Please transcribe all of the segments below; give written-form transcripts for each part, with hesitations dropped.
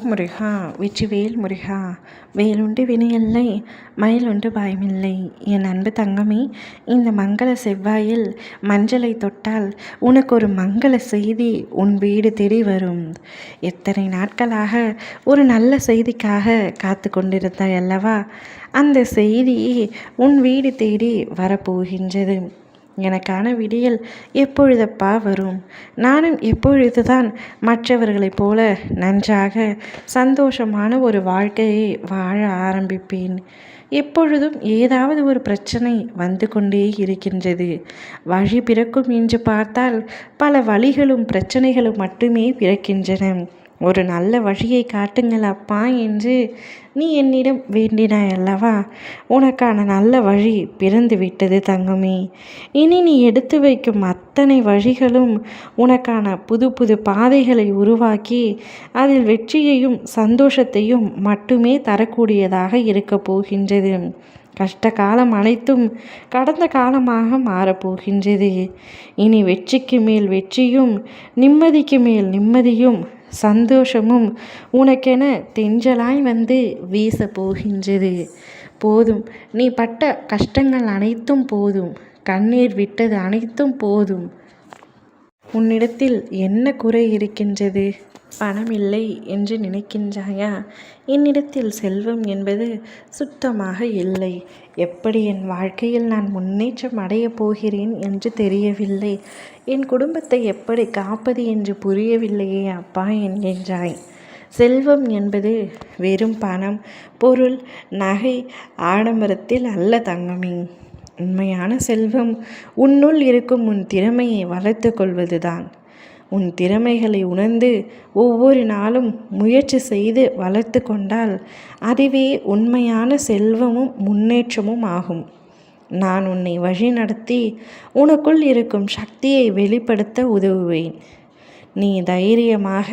முருகா வெற்றிவேல் முருகா வேலுண்டு வினையில்லை மயிலுண்டு பயமில்லை. என் அன்பு தங்கமே, இந்த மங்கள செவ்வாயில் மஞ்சளை தொட்டால் உனக்கு ஒரு மங்கள செய்தி உன் வீடு தேடி வரும். எத்தனை நாட்களாக ஒரு நல்ல செய்திக்காக காத்து கொண்டிருந்தாய் அல்லவா? அந்த செய்தி உன் வீடு தேடி வரப்போகின்றது. எனக்கான விடியல் எப்பொழுதப்பா வரும்? நானும் எப்பொழுதுதான் மற்றவர்களைப் போல நன்றாக சந்தோஷமான ஒரு வாழ்க்கையை வாழ ஆரம்பிப்பேன்? எப்பொழுதும் ஏதாவது ஒரு பிரச்சனை வந்து கொண்டே இருக்கின்றது. வழி பிறக்கும் என்று பார்த்தால் பல வழிகளும் பிரச்சனைகளும் மட்டுமே பிறக்கின்றன. ஒரு நல்ல வழியை காட்டுங்கள் அப்பா என்று நீ என்னிடம் வேண்டினாய் அல்லவா? உனக்கான நல்ல வழி பிறந்து விட்டது தங்கமே. இனி நீ எடுத்து வைக்கும் அத்தனை வழிகளும் உனக்கான புது புது பாதைகளை உருவாக்கி அதில் வெற்றியையும் சந்தோஷத்தையும் மட்டுமே தரக்கூடியதாக இருக்கப் போகின்றது. கஷ்ட காலம் அனைத்தும் கடந்த காலமாக மாறப்போகின்றது. இனி வெற்றிக்கு மேல் வெற்றியும் நிம்மதிக்கு மேல் நிம்மதியும் சந்தோஷமும் உனக்கென தென்றலாய் வந்து வீச போகின்றது. போதும், நீ பட்ட கஷ்டங்கள் அனைத்தும் போதும், கண்ணீர் விட்டது அனைத்தும் போதும். உன்னிடத்தில் என்ன குறை இருக்கின்றது? பணம் இல்லை என்று நினைக்கின்றாயா? என்னிடத்தில் செல்வம் என்பது சுத்தமாக இல்லை. எப்படி என் வாழ்க்கையில் நான் முன்னேற்றம் அடையப் போகிறேன் என்று தெரியவில்லை. என் குடும்பத்தை எப்படி காப்பது என்று புரியவில்லையே அப்பா என்கின்றாய். செல்வம் என்பது வெறும் பணம், பொருள், நகை, ஆடம்பரத்தில் அல்ல தங்கமே. உண்மையான செல்வம் உன்னுள் இருக்கும் உன் திறமையை வளர்த்து கொள்வதுதான். உன் திறமைகளை உணர்ந்து ஒவ்வொரு நாளும் முயற்சி செய்து வளர்த்து கொண்டால் அதுவே உண்மையான செல்வமும் முன்னேற்றமும் ஆகும். நான் உன்னை வழி நடத்தி உனக்குள் இருக்கும் சக்தியை வெளிப்படுத்த உதவுவேன். நீ தைரியமாக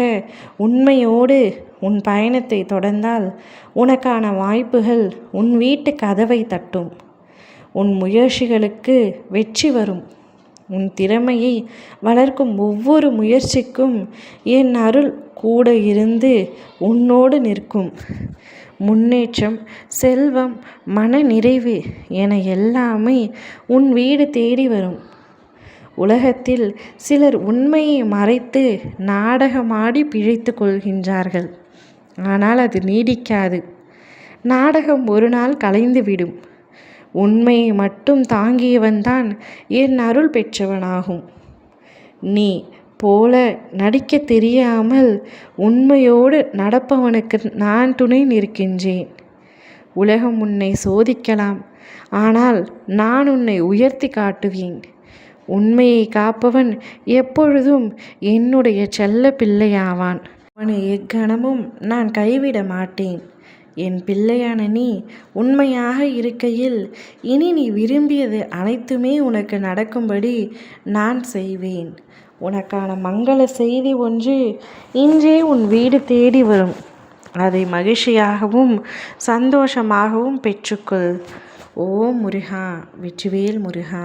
உண்மையோடு உன் பயணத்தை தொடர்ந்தால் உனக்கான வாய்ப்புகள் உன் வீட்டு கதவை தட்டும். உன் முயற்சிகளுக்கு வெற்றி வரும். உன் திறமையை வளர்க்கும் ஒவ்வொரு முயற்சிக்கும் என் அருள் கூட இருந்து உன்னோடு நிற்கும். முன்னேற்றம், செல்வம், மன நிறைவு என எல்லாமே உன் வீடு தேடி வரும். உலகத்தில் சிலர் உண்மையை மறைத்து நாடகமாடி பிழைத்து கொள்கின்றார்கள். ஆனால் அது நீடிக்காது. நாடகம் ஒரு நாள் கலைந்துவிடும். உண்மையை மட்டும் தாங்கியவன்தான் என் அருள் பெற்றவனாகும். நீ போல நடிக்க தெரியாமல் உண்மையோடு நடப்பவனுக்கு நான் துணை நிற்கின்றேன். உலகம் உன்னை சோதிக்கலாம், ஆனால் நான் உன்னை உயர்த்தி காட்டுவேன். உண்மையை காப்பவன் எப்பொழுதும் என்னுடைய செல்ல பிள்ளையாவான். அவனை எக்கணமும் நான் கைவிட மாட்டேன். என் பிள்ளையான நீ உண்மையாக இருக்கையில் இனி நீ விரும்பியது அனைத்துமே உனக்கு நடக்கும்படி நான் செய்வேன். உனக்கான மங்கள செய்தி ஒன்று இன்றே உன் வீடு தேடி வரும். அதை மகிழ்ச்சியாகவும் சந்தோஷமாகவும் பெற்றுக்கொள். ஓம் முருகா வெற்றிவேல் முருகா.